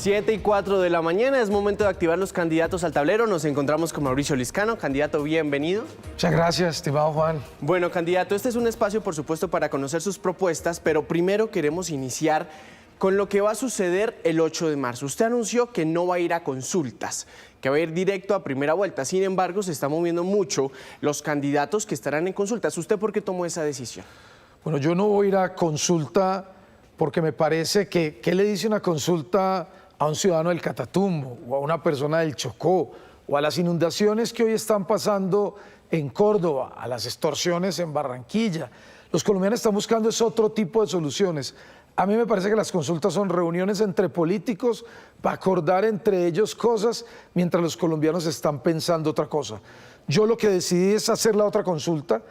7:04 de la mañana, es momento de activar los candidatos al tablero. Nos encontramos con Mauricio Liscano. Candidato, bienvenido. Muchas gracias, estimado Juan. Bueno, candidato, este es un espacio, por supuesto, para conocer sus propuestas, pero primero queremos iniciar con lo que va a suceder el 8 de marzo. Usted anunció que no va a ir a consultas, que va a ir directo a primera vuelta. Sin embargo, se están moviendo mucho los candidatos que estarán en consultas. ¿Usted por qué tomó esa decisión? Bueno, yo no voy a ir a consulta porque me parece que ¿qué le dice una consulta a un ciudadano del Catatumbo o a una persona del Chocó o a las inundaciones que hoy están pasando en Córdoba, a las extorsiones en Barranquilla? Los colombianos están buscando es otro tipo de soluciones. A mí me parece que las consultas son reuniones entre políticos para acordar entre ellos cosas mientras los colombianos están pensando otra cosa. Yo lo que decidí es hacer la otra consulta,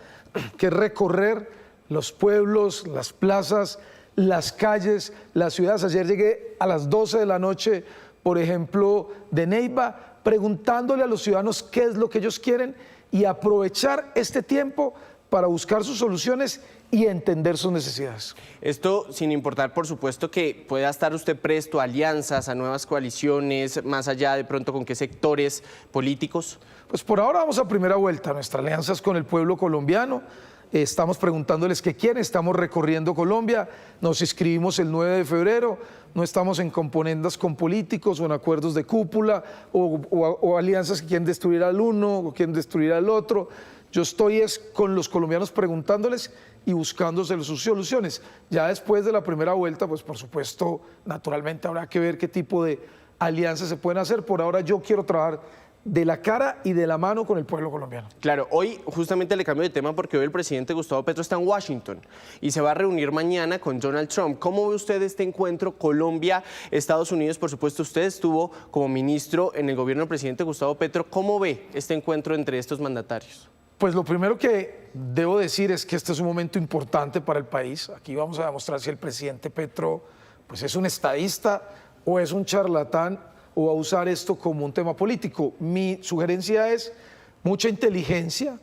que es recorrer los pueblos, las plazas, las calles, las ciudades. Ayer llegué a las 12 de la noche, por ejemplo, de Neiva, preguntándole a los ciudadanos qué es lo que ellos quieren y aprovechar este tiempo para buscar sus soluciones y entender sus necesidades. Esto sin importar, por supuesto, que pueda estar usted presto a alianzas, a nuevas coaliciones, más allá de pronto con qué sectores políticos. Pues por ahora vamos a primera vuelta. Nuestra alianza es con el pueblo colombiano. Estamos preguntándoles qué quieren, estamos recorriendo Colombia, nos inscribimos el 9 de febrero, no estamos en componendas con políticos o en acuerdos de cúpula o alianzas que quieren destruir al uno o quieren destruir al otro. Yo estoy con los colombianos preguntándoles y buscándose sus soluciones. Ya después de la primera vuelta, pues por supuesto, naturalmente habrá que ver qué tipo de alianzas se pueden hacer. Por ahora yo quiero trabajar de la cara y de la mano con el pueblo colombiano. Claro, hoy justamente le cambio de tema porque hoy el presidente Gustavo Petro está en Washington y se va a reunir mañana con Donald Trump. ¿Cómo ve usted este encuentro Colombia-Estados Unidos? Por supuesto, usted estuvo como ministro en el gobierno del presidente Gustavo Petro. ¿Cómo ve este encuentro entre estos mandatarios? Pues lo primero que debo decir es que este es un momento importante para el país. Aquí vamos a demostrar si el presidente Petro pues es un estadista o es un charlatán o va a usar esto como un tema político. Mi sugerencia es mucha inteligencia,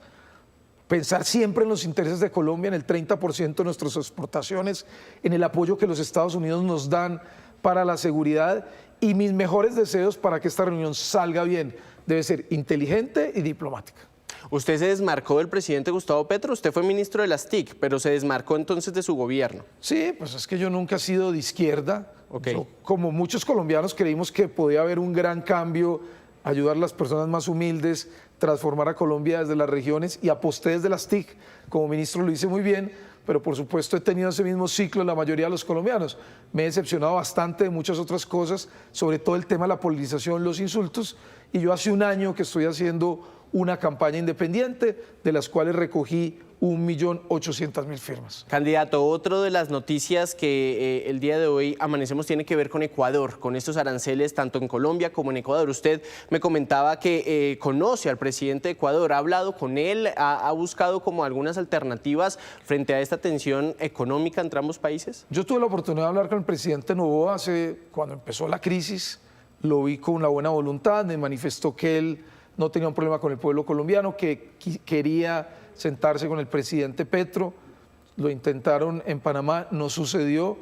pensar siempre en los intereses de Colombia, en el 30% de nuestras exportaciones, en el apoyo que los Estados Unidos nos dan para la seguridad y mis mejores deseos para que esta reunión salga bien. Debe ser inteligente y diplomática. Usted se desmarcó del presidente Gustavo Petro, usted fue ministro de las TIC, pero se desmarcó entonces de su gobierno. Sí, pues es que yo nunca he sido de izquierda. Okay. Yo, como muchos colombianos, creímos que podía haber un gran cambio, ayudar a las personas más humildes, transformar a Colombia desde las regiones y aposté desde las TIC. Como ministro lo hice muy bien, pero por supuesto he tenido ese mismo ciclo en la mayoría de los colombianos. Me he decepcionado bastante de muchas otras cosas, sobre todo el tema de la politización, los insultos, y yo hace un año que estoy haciendo una campaña independiente de las cuales recogí 1.800.000 firmas. Candidato, otro de las noticias que el día de hoy amanecemos tiene que ver con Ecuador, con estos aranceles tanto en Colombia como en Ecuador. Usted me comentaba que conoce al presidente de Ecuador, ha hablado con él, ha buscado como algunas alternativas frente a esta tensión económica entre ambos países. Yo tuve la oportunidad de hablar con el presidente Noboa cuando empezó la crisis, lo vi con una buena voluntad, me manifestó que él no tenía un problema con el pueblo colombiano, que quería sentarse con el presidente Petro. Lo intentaron en Panamá, no sucedió,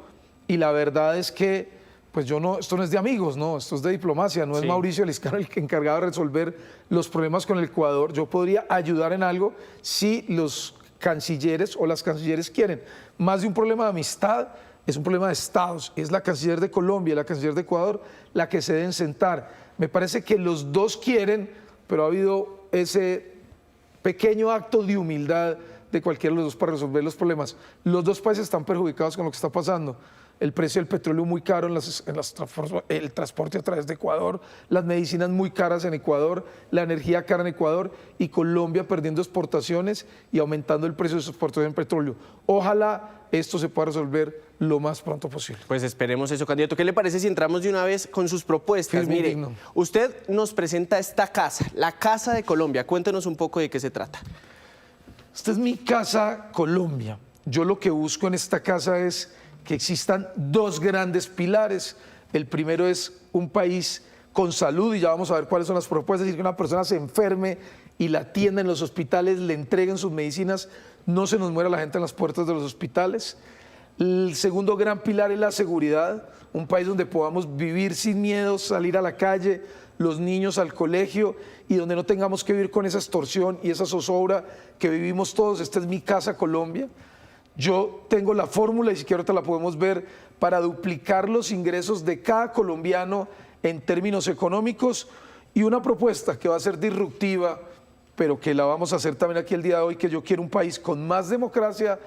y la verdad es que pues esto no es de amigos, no, esto es de diplomacia, no es Mauricio Liscano el que encargado de resolver los problemas con el Ecuador. Yo podría ayudar en algo si los cancilleres o las cancilleres quieren. Más de un problema de amistad, es un problema de estados, es la canciller de Colombia y la canciller de Ecuador la que se deben sentar. Me parece que los dos quieren, pero ha habido ese pequeño acto de humildad de cualquiera de los dos para resolver los problemas. Los dos países están perjudicados con lo que está pasando. El precio del petróleo muy caro el transporte a través de Ecuador, las medicinas muy caras en Ecuador, la energía cara en Ecuador y Colombia perdiendo exportaciones y aumentando el precio de sus exportaciones en petróleo. Ojalá esto se pueda resolver lo más pronto posible. Pues esperemos eso, candidato. ¿Qué le parece si entramos de una vez con sus propuestas? Mire, usted nos presenta esta casa, la Casa de Colombia. Cuéntenos un poco de qué se trata. Esta es mi Casa Colombia. Yo lo que busco en esta casa es que existan dos grandes pilares. El primero es un país con salud, y ya vamos a ver cuáles son las propuestas, es decir, que una persona se enferme y la atienda en los hospitales, le entreguen sus medicinas, no se nos muera la gente en las puertas de los hospitales. El segundo gran pilar es la seguridad, un país donde podamos vivir sin miedo, salir a la calle, los niños al colegio y donde no tengamos que vivir con esa extorsión y esa zozobra que vivimos todos. Esta es mi casa, Colombia. Yo tengo la fórmula, y si quiero te la podemos ver, para duplicar los ingresos de cada colombiano en términos económicos, y una propuesta que va a ser disruptiva, pero que la vamos a hacer también aquí el día de hoy, que yo quiero un país con más democracia,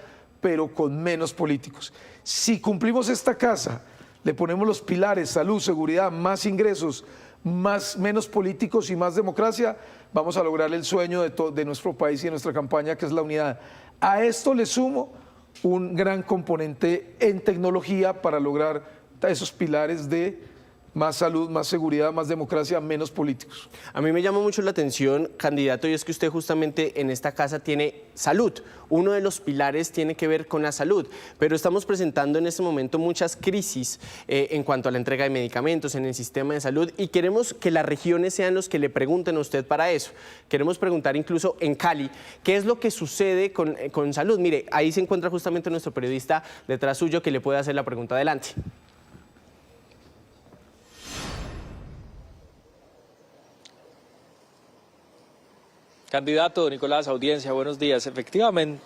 pero con menos políticos. Si cumplimos esta casa, le ponemos los pilares, salud, seguridad, más ingresos, menos políticos y más democracia, vamos a lograr el sueño de nuestro país y de nuestra campaña, que es la unidad. A esto le sumo un gran componente en tecnología para lograr esos pilares de más salud, más seguridad, más democracia, menos políticos. A mí me llama mucho la atención, candidato, y es que usted justamente en esta casa tiene salud. Uno de los pilares tiene que ver con la salud, pero estamos presentando en este momento muchas crisis en cuanto a la entrega de medicamentos en el sistema de salud, y queremos que las regiones sean los que le pregunten a usted para eso. Queremos preguntar incluso en Cali, ¿qué es lo que sucede con salud? Mire, ahí se encuentra justamente nuestro periodista detrás suyo que le puede hacer la pregunta. Adelante. Candidato Nicolás, audiencia, buenos días. Efectivamente,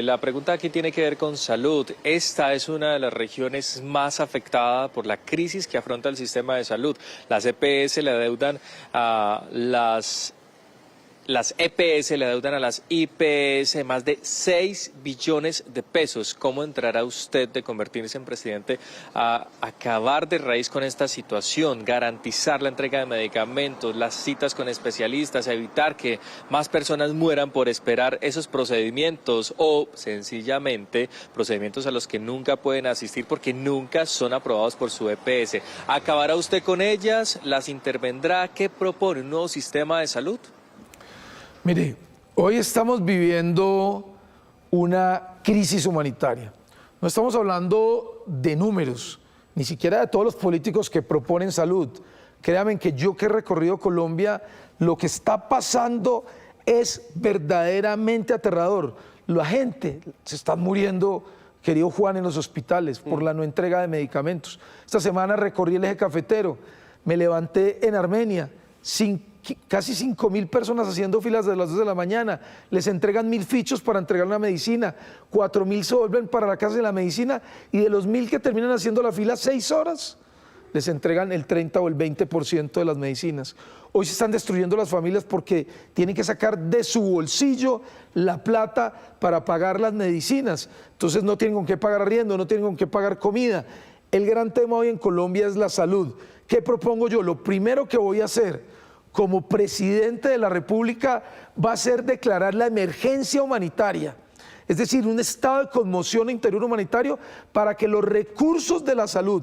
la pregunta aquí tiene que ver con salud. Esta es una de las regiones más afectadas por la crisis que afronta el sistema de salud. Las EPS le adeudan a las EPS le adeudan a las IPS más de 6 billones de pesos. ¿Cómo entrará usted de convertirse en presidente a acabar de raíz con esta situación, garantizar la entrega de medicamentos, las citas con especialistas, evitar que más personas mueran por esperar esos procedimientos o sencillamente procedimientos a los que nunca pueden asistir porque nunca son aprobados por su EPS? ¿Acabará usted con ellas? ¿Las intervendrá? ¿Qué propone? ¿Un nuevo sistema de salud? Mire, hoy estamos viviendo una crisis humanitaria. No estamos hablando de números, ni siquiera de todos los políticos que proponen salud. Créanme que yo que he recorrido Colombia, lo que está pasando es verdaderamente aterrador. La gente se está muriendo, querido Juan, en los hospitales por la no entrega de medicamentos. Esta semana recorrí el eje cafetero, me levanté en Armenia, casi 5.000 personas haciendo filas desde las 2 de la mañana, les entregan 1.000 fichos para entregar una medicina, 4.000 se vuelven para la casa de la medicina, y de los 1.000 que terminan haciendo la fila 6 horas, les entregan el 30 o el 20% de las medicinas. Hoy se están destruyendo las familias porque tienen que sacar de su bolsillo la plata para pagar las medicinas, entonces no tienen con qué pagar arriendo, no tienen con qué pagar comida. El gran tema hoy en Colombia es la salud. ¿Qué propongo yo? Lo primero que voy a hacer como presidente de la República va a ser declarar la emergencia humanitaria, es decir, un estado de conmoción interior humanitario para que los recursos de la salud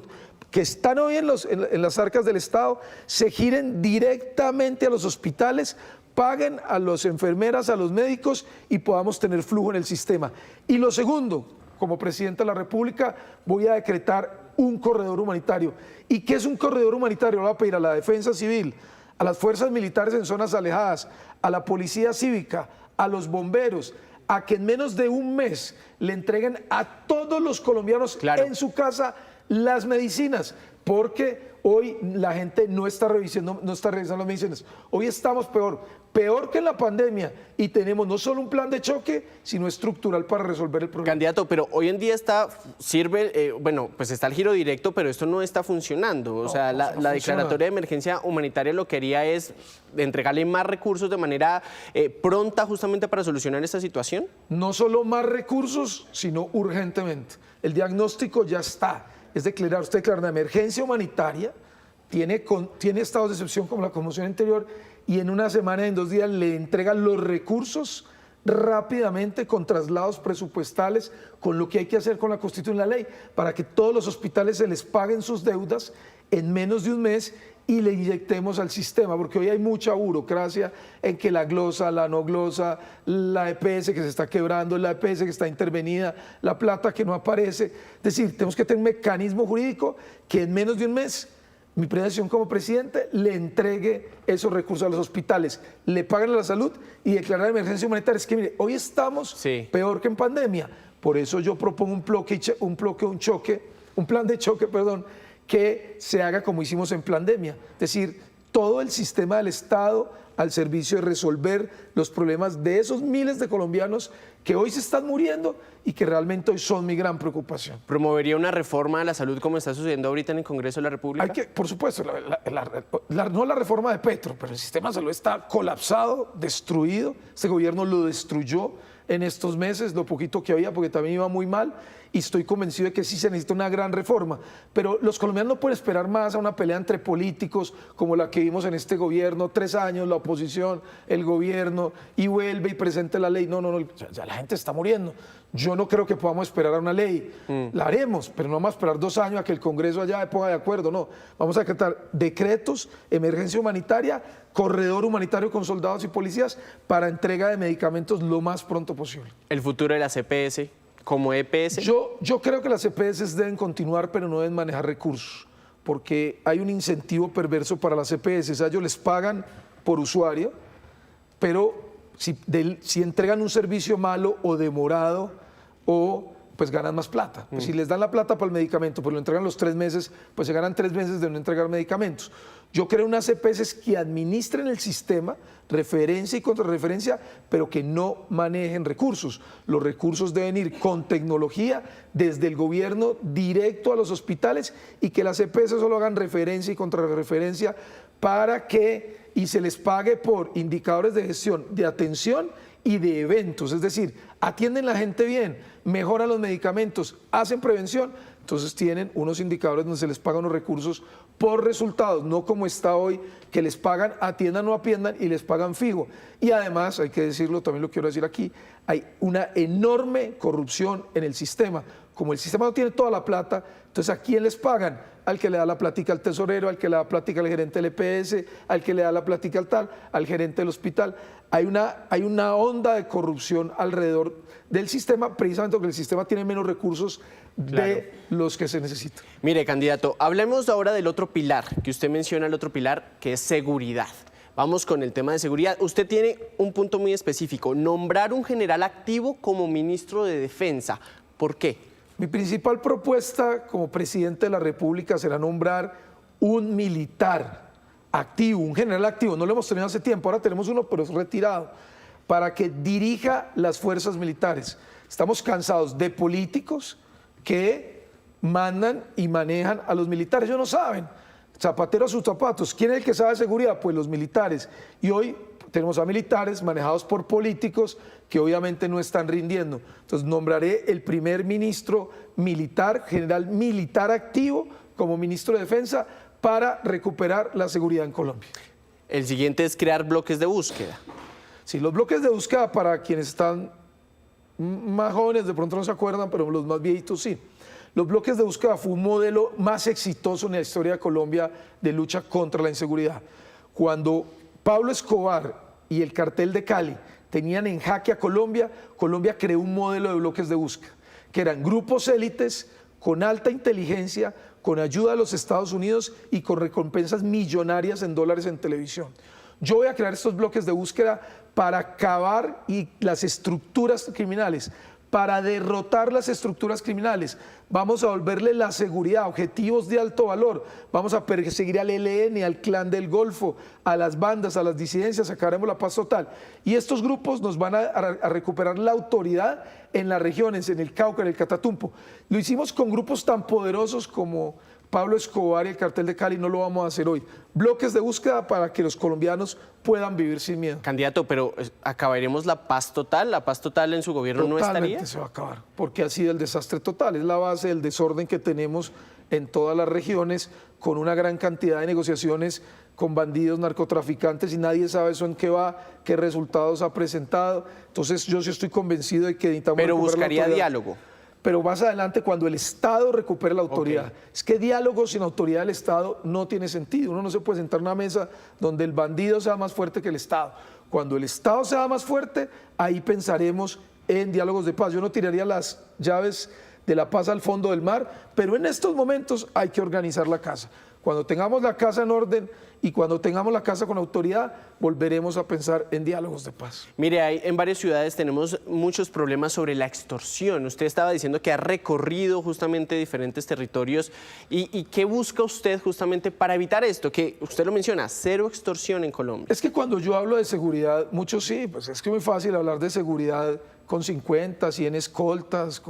que están hoy en las arcas del Estado se giren directamente a los hospitales, paguen a las enfermeras, a los médicos y podamos tener flujo en el sistema. Y lo segundo, como presidente de la República voy a decretar un corredor humanitario. ¿Y qué es un corredor humanitario? Lo voy a pedir a la Defensa Civil, a las fuerzas militares en zonas alejadas, a la policía cívica, a los bomberos, a que en menos de un mes le entreguen a todos los colombianos en su casa las medicinas, porque hoy la gente no está revisando las medicinas. Hoy estamos peor que en la pandemia, y tenemos no solo un plan de choque, sino estructural para resolver el problema. Candidato, pero hoy en día pues está el giro directo, pero esto no está funcionando. O sea, la declaratoria de emergencia humanitaria lo que haría es entregarle más recursos de manera pronta justamente para solucionar esta situación. No solo más recursos, sino urgentemente. El diagnóstico ya está. Usted declara una emergencia humanitaria, tiene estados de excepción como la conmoción interior, y en una semana, en 2 días, le entregan los recursos rápidamente con traslados presupuestales, con lo que hay que hacer con la Constitución y la ley, para que todos los hospitales se les paguen sus deudas en menos de un mes y le inyectemos al sistema, porque hoy hay mucha burocracia en que la glosa, la no glosa, la EPS que se está quebrando, la EPS que está intervenida, la plata que no aparece. Es decir, tenemos que tener un mecanismo jurídico que en menos de un mes, mi predicción como presidente, le entregue esos recursos a los hospitales, le paguen a la salud y declarar emergencia humanitaria. Es que mire, hoy estamos peor que en pandemia, Por eso yo propongo un plan de choque, que se haga como hicimos en pandemia. Es decir, todo el sistema del Estado al servicio de resolver los problemas de esos miles de colombianos que hoy se están muriendo y que realmente hoy son mi gran preocupación. ¿Promovería una reforma de la salud como está sucediendo ahorita en el Congreso de la República? Por supuesto, no la reforma de Petro, pero el sistema de salud está colapsado, destruido. Este gobierno lo destruyó en estos meses, lo poquito que había, porque también iba muy mal, y estoy convencido de que sí se necesita una gran reforma. Pero los colombianos no pueden esperar más a una pelea entre políticos como la que vimos en este gobierno, 3 años, la oposición, el gobierno, y vuelve y presente la ley. No, ya la gente está muriendo. Yo no creo que podamos esperar a una ley. La haremos, pero no vamos a esperar 2 años a que el Congreso allá ponga de acuerdo. No, vamos a decretar decretos, emergencia humanitaria, corredor humanitario con soldados y policías para entrega de medicamentos lo más pronto posible. ¿El futuro de las EPS como EPS? Yo creo que las EPS deben continuar, pero no deben manejar recursos, porque hay un incentivo perverso para las EPS. O sea, ellos les pagan por usuario, pero si entregan un servicio malo o demorado, pues ganan más plata. Pues si les dan la plata para el medicamento, pues lo entregan los 3 meses, pues se ganan 3 meses de no entregar medicamentos. Yo creo unas EPS que administren el sistema, referencia y contrarreferencia, pero que no manejen recursos. Los recursos deben ir con tecnología desde el gobierno directo a los hospitales y que las EPS solo hagan referencia y contrarreferencia y se les pague por indicadores de gestión, de atención y de eventos. Es decir, atienden la gente bien, mejoran los medicamentos, hacen prevención, entonces tienen unos indicadores donde se les pagan los recursos por resultados, no como está hoy, que les pagan, atiendan o no atiendan y les pagan fijo. Y además, hay que decirlo, también lo quiero decir aquí, hay una enorme corrupción en el sistema. Como el sistema no tiene toda la plata, entonces ¿a quién les pagan? Al que le da la plática al tesorero, al que le da plática al gerente del EPS, al que le da la plática al tal, al gerente del hospital. Hay una onda de corrupción alrededor del sistema, precisamente porque el sistema tiene menos recursos de los que se necesitan. Mire, candidato, hablemos ahora del otro pilar, que usted menciona, el otro pilar, que es seguridad. Vamos con el tema de seguridad. Usted tiene un punto muy específico, nombrar un general activo como ministro de Defensa. ¿Por qué? Mi principal propuesta como presidente de la República será nombrar un militar activo, un general activo. No lo hemos tenido hace tiempo, ahora tenemos uno, pero es retirado, para que dirija las fuerzas militares. Estamos cansados de políticos que mandan y manejan a los militares. Ellos no saben, zapatero a sus zapatos. ¿Quién es el que sabe de seguridad? Pues los militares. Y hoy tenemos a militares manejados por políticos que obviamente no están rindiendo. Entonces nombraré el primer ministro militar, general militar activo, como ministro de Defensa para recuperar la seguridad en Colombia. El siguiente es crear bloques de búsqueda. Sí, los bloques de búsqueda, para quienes están más jóvenes de pronto no se acuerdan, pero los más viejitos sí. Los bloques de búsqueda fue un modelo más exitoso en la historia de Colombia de lucha contra la inseguridad. Cuando Pablo Escobar y el cartel de Cali tenían en jaque a Colombia, Colombia creó un modelo de bloques de búsqueda, que eran grupos élites con alta inteligencia, con ayuda de los Estados Unidos y con recompensas millonarias en dólares en televisión. Yo voy a crear estos bloques de búsqueda para acabar las estructuras criminales, para derrotar las estructuras criminales. Vamos a volverle la seguridad, objetivos de alto valor. Vamos a perseguir al ELN, al Clan del Golfo, a las bandas, a las disidencias, sacaremos la paz total. Y estos grupos nos van a recuperar la autoridad en las regiones, en el Cauca, en el Catatumbo. Lo hicimos con grupos tan poderosos como Pablo Escobar y el cartel de Cali, no lo vamos a hacer hoy. Bloques de búsqueda para que los colombianos puedan vivir sin miedo. Candidato, pero ¿acabaremos la paz total? ¿La paz total en su gobierno no estaría? Totalmente se va a acabar, porque ha sido el desastre total. Es la base del desorden que tenemos en todas las regiones, con una gran cantidad de negociaciones con bandidos, narcotraficantes, y nadie sabe eso en qué va, qué resultados ha presentado. Entonces yo sí estoy convencido de que necesitamos... Pero buscaría diálogo. Pero más adelante, cuando el Estado recupere la autoridad. Okay. Es que diálogo sin autoridad del Estado no tiene sentido. Uno no se puede sentar en una mesa donde el bandido sea más fuerte que el Estado. Cuando el Estado sea más fuerte, ahí pensaremos en diálogos de paz. Yo no tiraría las llaves de la paz al fondo del mar, pero en estos momentos hay que organizar la casa. Cuando tengamos la casa en orden y cuando tengamos la casa con autoridad, volveremos a pensar en diálogos de paz. Mire, en varias ciudades tenemos muchos problemas sobre la extorsión. Usted estaba diciendo que ha recorrido justamente diferentes territorios. ¿Y qué busca usted justamente para evitar esto? Que usted lo menciona, cero extorsión en Colombia. Es que cuando yo hablo de seguridad, muchos sí, pues es que es muy fácil hablar de seguridad con 50, 100 escoltas,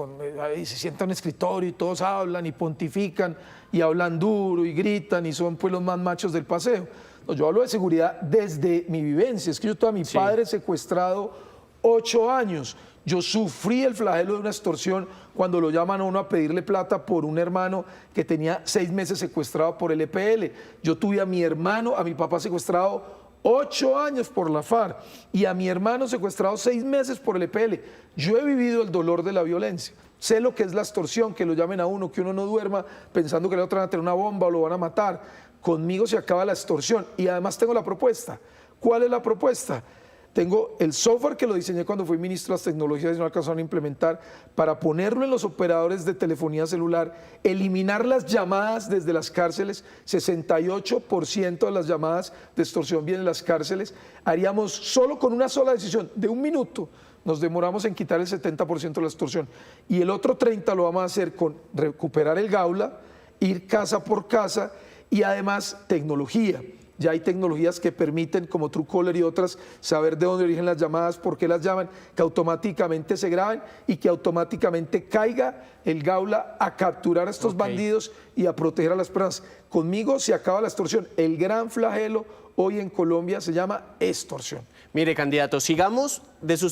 ahí se sienta en un escritorio y todos hablan y pontifican y hablan duro y gritan y son pues los más machos del paseo. No, yo hablo de seguridad desde mi vivencia. Es que yo tuve a mi padre secuestrado 8 años. Yo sufrí el flagelo de una extorsión cuando lo llaman a uno a pedirle plata por un hermano que tenía 6 meses secuestrado por el EPL. Yo tuve a mi hermano, a mi papá secuestrado 8 años por la FARC y a mi hermano secuestrado 6 meses por el EPL. Yo he vivido el dolor de la violencia. Sé lo que es la extorsión, que lo llamen a uno, que uno no duerma pensando que le van a tener una bomba o lo van a matar. Conmigo se acaba la extorsión y además tengo la propuesta. ¿Cuál es la propuesta? Tengo el software que lo diseñé cuando fui ministro de las tecnologías y no alcanzaron a implementar para ponerlo en los operadores de telefonía celular, eliminar las llamadas desde las cárceles, 68% de las llamadas de extorsión vienen de las cárceles. Haríamos solo con una sola decisión de 1 minuto, nos demoramos en quitar el 70% de la extorsión y el otro 30% lo vamos a hacer con recuperar el Gaula, ir casa por casa y además tecnología. Ya hay tecnologías que permiten, como Truecaller y otras, saber de dónde origen las llamadas, por qué las llaman, que automáticamente se graben y que automáticamente caiga el Gaula a capturar a estos bandidos y a proteger a las personas. Conmigo se acaba la extorsión. El gran flagelo hoy en Colombia se llama extorsión. Mire, candidato, sigamos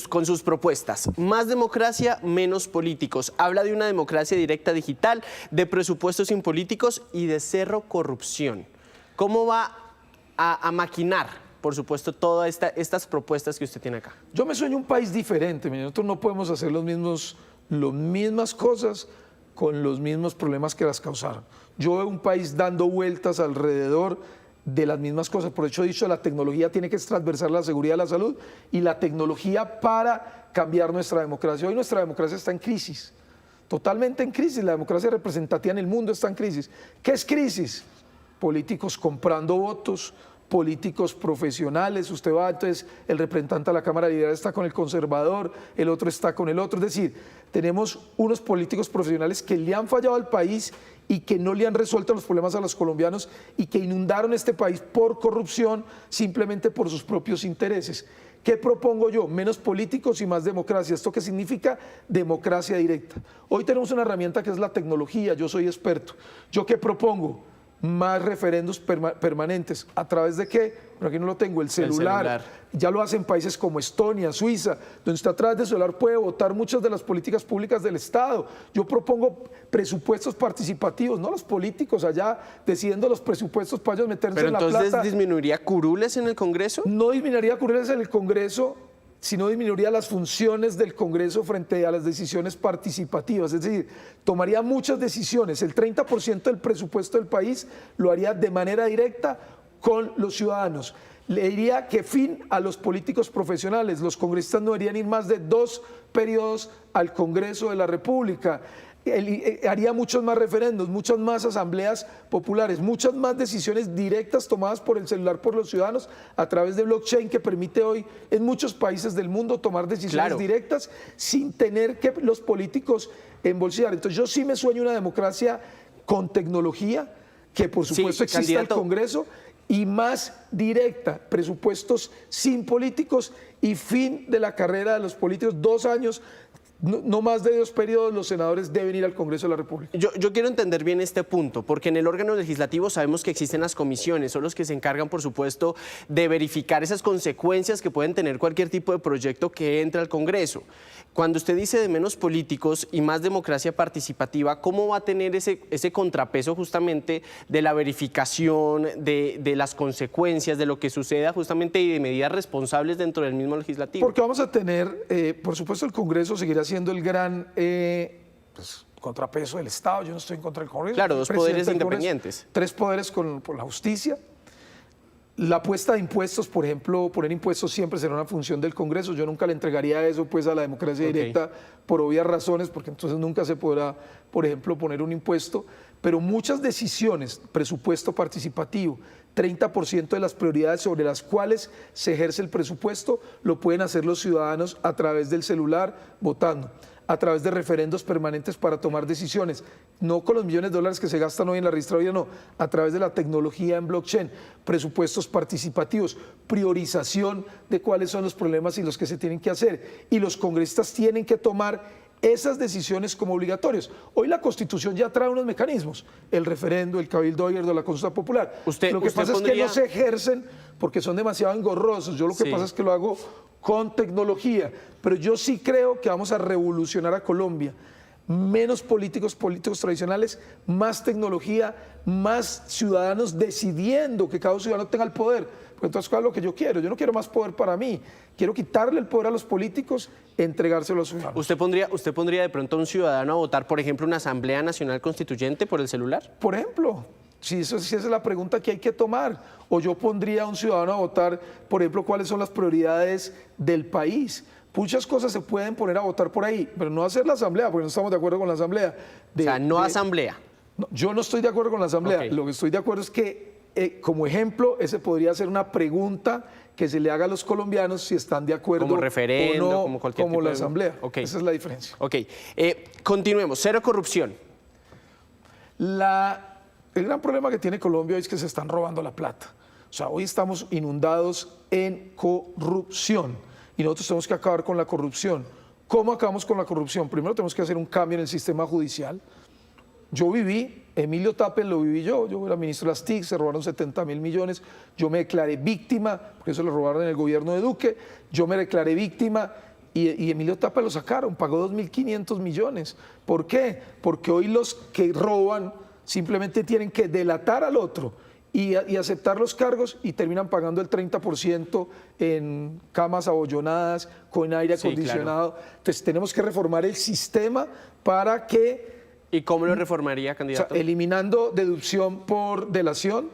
con sus propuestas. Más democracia, menos políticos. Habla de una democracia directa digital, de presupuestos sin políticos y de cero corrupción. ¿Cómo va a maquinar, por supuesto, todas estas propuestas que usted tiene acá? Yo me sueño un país diferente. Nosotros no podemos hacer las mismas cosas con los mismos problemas que las causaron. Yo veo un país dando vueltas alrededor de las mismas cosas. Por eso he dicho, la tecnología tiene que transversar la seguridad y la salud y la tecnología para cambiar nuestra democracia. Hoy nuestra democracia está en crisis, totalmente en crisis. La democracia representativa en el mundo está en crisis. ¿Qué es crisis? Políticos comprando votos, políticos profesionales. Usted va, entonces el representante de la Cámara Liberal está con el conservador, el otro está con el otro. Es decir, tenemos unos políticos profesionales que le han fallado al país y que no le han resuelto los problemas a los colombianos y que inundaron este país por corrupción, simplemente por sus propios intereses. ¿Qué propongo yo? Menos políticos y más democracia. ¿Esto qué significa? Democracia directa. Hoy tenemos una herramienta que es la tecnología, yo soy experto. ¿Yo qué propongo? Más referendos permanentes. ¿A través de qué? Pero aquí no lo tengo, el celular. Ya lo hacen países como Estonia, Suiza, donde usted a través del celular puede votar muchas de las políticas públicas del Estado. Yo propongo presupuestos participativos, no los políticos allá decidiendo los presupuestos para ellos meterse en la plata. ¿Pero entonces disminuiría curules en el Congreso? No disminuiría curules en el Congreso, sino disminuiría las funciones del Congreso frente a las decisiones participativas. Es decir, tomaría muchas decisiones. El 30% del presupuesto del país lo haría de manera directa con los ciudadanos. Le diría que fin a los políticos profesionales. Los congresistas no deberían ir más de 2 periodos al Congreso de la República. Haría muchos más referendos, muchas más asambleas populares, muchas más decisiones directas tomadas por el celular por los ciudadanos a través de blockchain que permite hoy en muchos países del mundo tomar decisiones directas sin tener que los políticos embolsillar. Entonces yo sí me sueño una democracia con tecnología, que por supuesto exista el Congreso, y más directa, presupuestos sin políticos y fin de la carrera de los políticos, 2 años. No más de 2 periodos los senadores deben ir al Congreso de la República. Yo quiero entender bien este punto, porque en el órgano legislativo sabemos que existen las comisiones, son los que se encargan, por supuesto, de verificar esas consecuencias que pueden tener cualquier tipo de proyecto que entre al Congreso. Cuando usted dice de menos políticos y más democracia participativa, ¿cómo va a tener ese contrapeso justamente de la verificación, de las consecuencias, de lo que suceda justamente y de medidas responsables dentro del mismo legislativo? Porque vamos a tener, por supuesto, el Congreso seguirá siendo el gran contrapeso del Estado. Yo no estoy en contra del Congreso. Claro, 2 poderes independientes. 3 poderes por la justicia. La apuesta de impuestos, por ejemplo, poner impuestos siempre será una función del Congreso. Yo nunca le entregaría eso pues a la democracia directa por obvias razones, porque entonces nunca se podrá, por ejemplo, poner un impuesto. Pero muchas decisiones, presupuesto participativo, 30% de las prioridades sobre las cuales se ejerce el presupuesto, lo pueden hacer los ciudadanos a través del celular, votando, a través de referendos permanentes para tomar decisiones, no con los millones de dólares que se gastan hoy en la registraduría, no, a través de la tecnología en blockchain, presupuestos participativos, priorización de cuáles son los problemas y los que se tienen que hacer. Y los congresistas tienen que tomar esas decisiones como obligatorios. Hoy la Constitución ya trae unos mecanismos, el referendo, el cabildo abierto, la consulta popular. Lo que pasa es que no se ejercen porque son demasiado engorrosos. Yo lo que pasa es que lo hago con tecnología, pero yo sí creo que vamos a revolucionar a Colombia. Menos políticos tradicionales, más tecnología, más ciudadanos decidiendo que cada ciudadano tenga el poder. Porque entonces, ¿cuál es lo que yo quiero? Yo no quiero más poder para mí. Quiero quitarle el poder a los políticos, entregárselo a los ciudadanos. ¿Usted pondría de pronto a un ciudadano a votar, por ejemplo, una Asamblea Nacional Constituyente por el celular? Por ejemplo, si esa es la pregunta que hay que tomar. O yo pondría a un ciudadano a votar, por ejemplo, cuáles son las prioridades del país. Muchas cosas se pueden poner a votar por ahí, pero no hacer la asamblea, porque no estamos de acuerdo con la asamblea. Asamblea. No, yo no estoy de acuerdo con la asamblea. Lo que estoy de acuerdo es que, como ejemplo, ese podría ser una pregunta que se le haga a los colombianos si están de acuerdo como referendo, o no, como cualquier como tipo la asamblea. Esa es la diferencia. Continuemos. Cero corrupción. El gran problema que tiene Colombia hoy es que se están robando la plata. O sea, hoy estamos inundados en corrupción. Y nosotros tenemos que acabar con la corrupción. ¿Cómo acabamos con la corrupción? Primero tenemos que hacer un cambio en el sistema judicial. Yo viví, Emilio Tapia lo viví yo era ministro de las TIC, se robaron 70.000 millones, yo me declaré víctima, porque eso lo robaron en el gobierno de Duque, yo me declaré víctima y Emilio Tapia lo sacaron, pagó 2.500 millones. ¿Por qué? Porque hoy los que roban simplemente tienen que delatar al otro y aceptar los cargos y terminan pagando el 30% en camas abollonadas, con aire acondicionado. Claro. Entonces tenemos que reformar el sistema para que... ¿Y cómo lo reformaría, candidato? O sea, eliminando deducción por delación,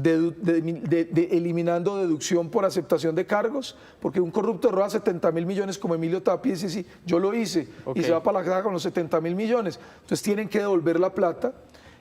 eliminando deducción por aceptación de cargos, porque un corrupto roba 70.000 millones como Emilio Tapia y dice, sí, yo lo hice, y se va para la caja con los 70.000 millones. Entonces tienen que devolver la plata.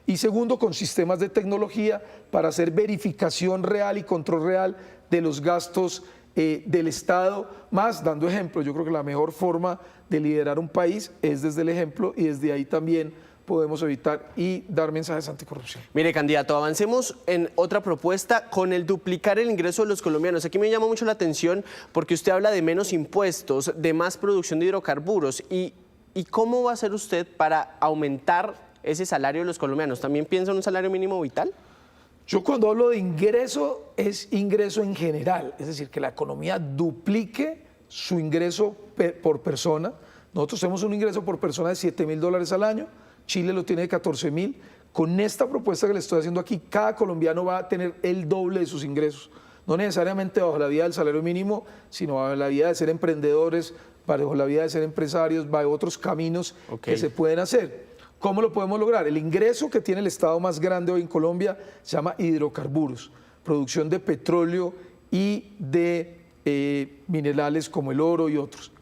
Y segundo, con sistemas de tecnología para hacer verificación real y control real de los gastos del Estado, más dando ejemplo. Yo creo que la mejor forma de liderar un país es desde el ejemplo y desde ahí también podemos evitar y dar mensajes anticorrupción. Mire, candidato, avancemos en otra propuesta con el duplicar el ingreso de los colombianos. Aquí me llama mucho la atención porque usted habla de menos impuestos, de más producción de hidrocarburos. ¿Y cómo va a hacer usted para aumentar ese salario de los colombianos? ¿También piensa en un salario mínimo vital? Yo cuando hablo de ingreso, es ingreso en general, es decir, que la economía duplique su ingreso por persona. Nosotros tenemos un ingreso por persona de $7.000 al año, Chile lo tiene de 14.000. Con esta propuesta que le estoy haciendo aquí, cada colombiano va a tener el doble de sus ingresos. No necesariamente bajo la vía del salario mínimo, sino bajo la vía de ser emprendedores, bajo la vía de ser empresarios, bajo otros caminos que se pueden hacer. ¿Cómo lo podemos lograr? El ingreso que tiene el Estado más grande hoy en Colombia se llama hidrocarburos, producción de petróleo y de minerales como el oro y otros.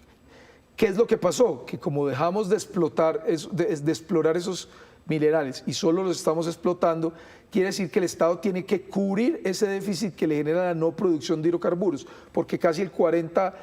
¿Qué es lo que pasó? Que como dejamos de explorar esos minerales y solo los estamos explotando, quiere decir que el Estado tiene que cubrir ese déficit que le genera la no producción de hidrocarburos, porque casi el 40%,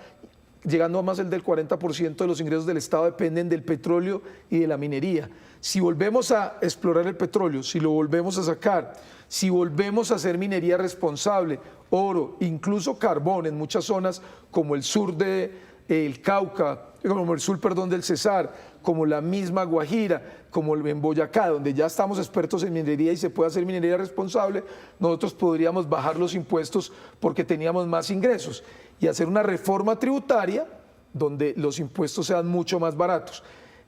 llegando a más del 40% de los ingresos del Estado dependen del petróleo y de la minería. Si volvemos a explorar el petróleo, si lo volvemos a sacar, si volvemos a hacer minería responsable, oro, incluso carbón en muchas zonas como el sur del Cauca, como el sur, del Cesar, como la misma Guajira, como en Boyacá, donde ya estamos expertos en minería y se puede hacer minería responsable, nosotros podríamos bajar los impuestos porque teníamos más ingresos y hacer una reforma tributaria donde los impuestos sean mucho más baratos.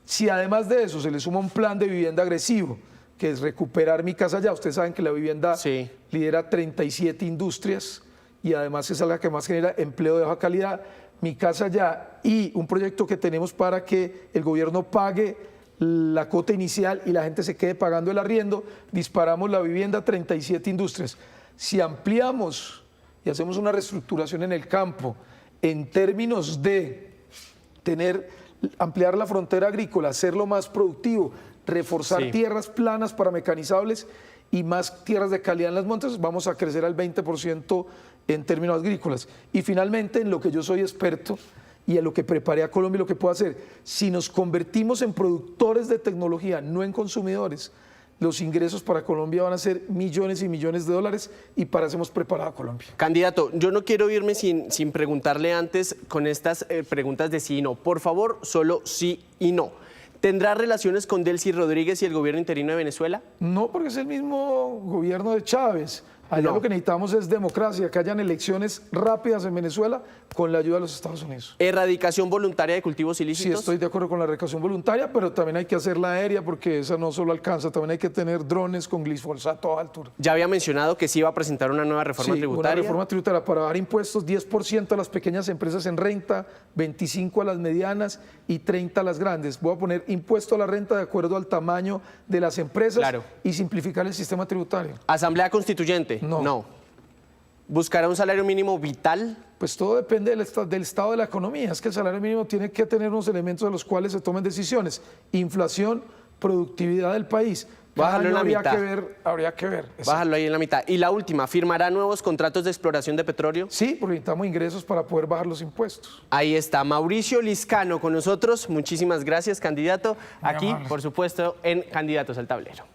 Si además de eso se le suma un plan de vivienda agresivo, que es recuperar Mi Casa Ya, ustedes saben que la vivienda lidera 37 industrias y además es la que más genera empleo de baja calidad, Mi Casa Ya, y un proyecto que tenemos para que el gobierno pague la cuota inicial y la gente se quede pagando el arriendo, disparamos la vivienda a 37 industrias. Si ampliamos y hacemos una reestructuración en el campo en términos de ampliar la frontera agrícola, hacerlo más productivo, reforzar tierras planas para mecanizables y más tierras de calidad en las montes, vamos a crecer al 20% en términos agrícolas. Y finalmente, en lo que yo soy experto y en lo que preparé a Colombia y lo que puedo hacer, si nos convertimos en productores de tecnología, no en consumidores, los ingresos para Colombia van a ser millones y millones de dólares y para eso hemos preparado a Colombia. Candidato, yo no quiero irme sin preguntarle antes con estas preguntas de sí y no. Por favor, solo sí y no. ¿Tendrá relaciones con Delcy Rodríguez y el gobierno interino de Venezuela? No, porque es el mismo gobierno de Chávez. Allá lo que necesitamos es democracia, que hayan elecciones rápidas en Venezuela con la ayuda de los Estados Unidos. ¿Erradicación voluntaria de cultivos ilícitos? Sí, estoy de acuerdo con la erradicación voluntaria, pero también hay que hacerla aérea porque esa no solo alcanza, también hay que tener drones con glifosato a altura. Ya había mencionado que sí iba a presentar una nueva reforma tributaria. Una reforma tributaria para dar impuestos, 10% a las pequeñas empresas en renta, 25% a las medianas y 30% a las grandes. Voy a poner impuesto a la renta de acuerdo al tamaño de las empresas y simplificar el sistema tributario. ¿Asamblea Constituyente? No. ¿Buscará un salario mínimo vital? Pues todo depende del estado de la economía. Es que el salario mínimo tiene que tener unos elementos de los cuales se tomen decisiones. Inflación, productividad del país. Bájalo en la mitad. Habría que ver. Bájalo ahí en la mitad. Y la última, ¿firmará nuevos contratos de exploración de petróleo? Sí, porque necesitamos ingresos para poder bajar los impuestos. Ahí está, Mauricio Liscano con nosotros. Muchísimas gracias, candidato. Aquí, por supuesto, en Candidatos al Tablero.